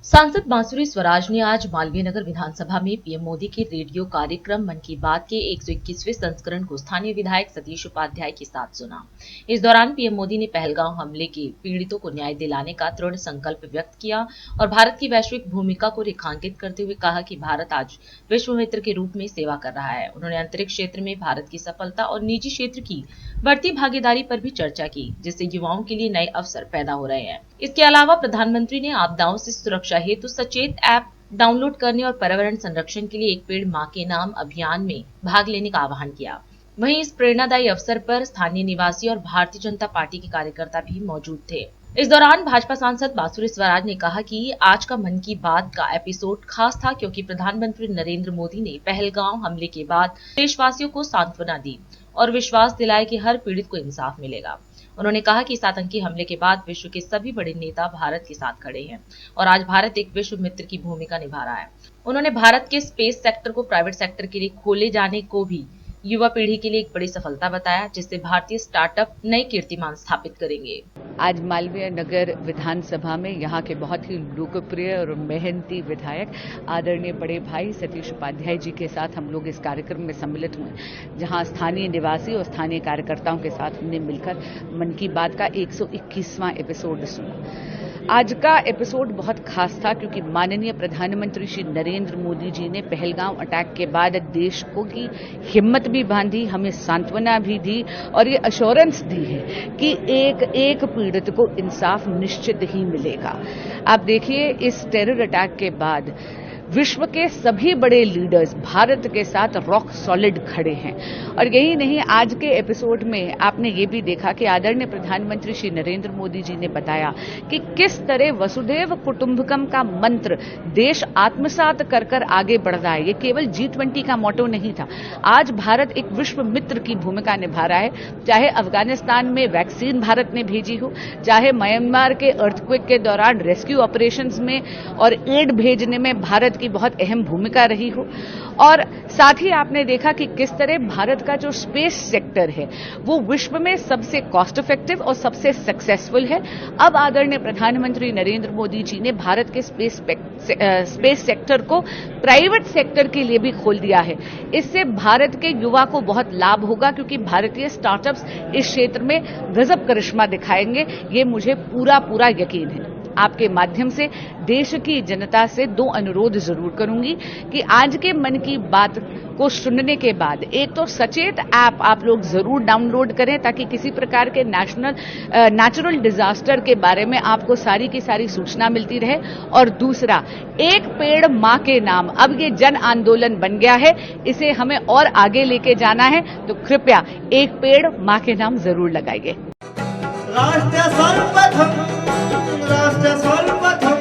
सांसद बांसुरी स्वराज ने आज मालवीय नगर विधानसभा में पीएम मोदी के रेडियो कार्यक्रम मन की बात के 121वें संस्करण को स्थानीय विधायक सतीश उपाध्याय के साथ सुना। इस दौरान पीएम मोदी ने पहलगांव हमले के पीड़ितों को न्याय दिलाने का दृढ़ संकल्प व्यक्त किया और भारत की वैश्विक भूमिका को रेखांकित करते हुए कहा कि भारत आज विश्व मित्र के रूप में सेवा कर रहा है। उन्होंने अंतरिक्ष क्षेत्र में भारत की सफलता और निजी क्षेत्र की बढ़ती भागीदारी पर भी चर्चा की, जिससे युवाओं के लिए नए अवसर पैदा हो रहे हैं। इसके अलावा प्रधानमंत्री ने आपदाओं से सुरक्षा हेतु सचेत ऐप डाउनलोड करने और पर्यावरण संरक्षण के लिए एक पेड़ मां के नाम अभियान में भाग लेने का आह्वान किया। वहीं इस प्रेरणादायी अवसर पर स्थानीय निवासी और भारतीय जनता पार्टी के कार्यकर्ता भी मौजूद थे। इस दौरान भाजपा सांसद बांसुरी स्वराज ने कहा कि आज का मन की बात का एपिसोड खास था, क्योंकि प्रधानमंत्री नरेंद्र मोदी ने पहलगांव हमले के बाद देशवासियों को सांत्वना दी और विश्वास दिलाया कि हर पीड़ित को इंसाफ मिलेगा। उन्होंने कहा कि इस आतंकी हमले के बाद विश्व के सभी बड़े नेता भारत के साथ खड़े हैं और आज भारत एक विश्व मित्र की भूमिका निभा रहा है। उन्होंने भारत के स्पेस सेक्टर को प्राइवेट सेक्टर के लिए खोले जाने को भी युवा पीढ़ी के लिए एक बड़ी सफलता बताया, जिससे भारतीय स्टार्टअप नए कीर्तिमान स्थापित करेंगे। आज मालवीय नगर विधानसभा में यहाँ के बहुत ही लोकप्रिय और मेहनती विधायक आदरणीय बड़े भाई सतीश उपाध्याय जी के साथ हम लोग इस कार्यक्रम में सम्मिलित हुए, जहाँ स्थानीय निवासी और स्थानीय कार्यकर्ताओं के साथ हमने मिलकर मन की बात का 121वां एपिसोड सुना। आज का एपिसोड बहुत खास था, क्योंकि माननीय प्रधानमंत्री श्री नरेंद्र मोदी जी ने पहलगांव अटैक के बाद देश को की हिम्मत भी बांधी, हमें सांत्वना भी दी और ये अश्योरेंस दी है कि एक एक पीड़ित को इंसाफ निश्चित ही मिलेगा। आप देखिए, इस टेरर अटैक के बाद विश्व के सभी बड़े लीडर्स भारत के साथ रॉक सॉलिड खड़े हैं। और यही नहीं, आज के एपिसोड में आपने ये भी देखा कि आदरणीय प्रधानमंत्री श्री नरेंद्र मोदी जी ने बताया कि किस तरह वसुधैव कुटुंबकम का मंत्र देश आत्मसात कर कर आगे बढ़ रहा है। ये केवल G20 का मोटो नहीं था। आज भारत एक विश्व मित्र की भूमिका निभा रहा है, चाहे अफगानिस्तान में वैक्सीन भारत ने भेजी हो, चाहे म्यांमार के अर्थक्वेक के दौरान रेस्क्यू ऑपरेशंस में और एड भेजने में भारत की बहुत अहम भूमिका रही हो। और साथ ही आपने देखा कि किस तरह भारत का जो स्पेस सेक्टर है वो विश्व में सबसे कॉस्ट इफेक्टिव और सबसे सक्सेसफुल है। अब आदरणीय प्रधानमंत्री नरेंद्र मोदी जी ने भारत के स्पेस सेक्टर को प्राइवेट सेक्टर के लिए भी खोल दिया है। इससे भारत के युवा को बहुत लाभ होगा, क्योंकि भारतीय स्टार्टअप्स इस क्षेत्र में गजब करिश्मा दिखाएंगे, ये मुझे पूरा यकीन है। आपके माध्यम से देश की जनता से दो अनुरोध जरूर करूंगी कि आज के मन की बात को सुनने के बाद एक तो सचेत ऐप आप लोग जरूर डाउनलोड करें, ताकि किसी प्रकार के नेचुरल डिजास्टर के बारे में आपको सारी की सारी सूचना मिलती रहे। और दूसरा, एक पेड़ मां के नाम, अब ये जन आंदोलन बन गया है, इसे हमें और आगे लेके जाना है, तो कृपया एक पेड़ मां के नाम जरूर लगाइए। राष्ट्र सर्वप्रथम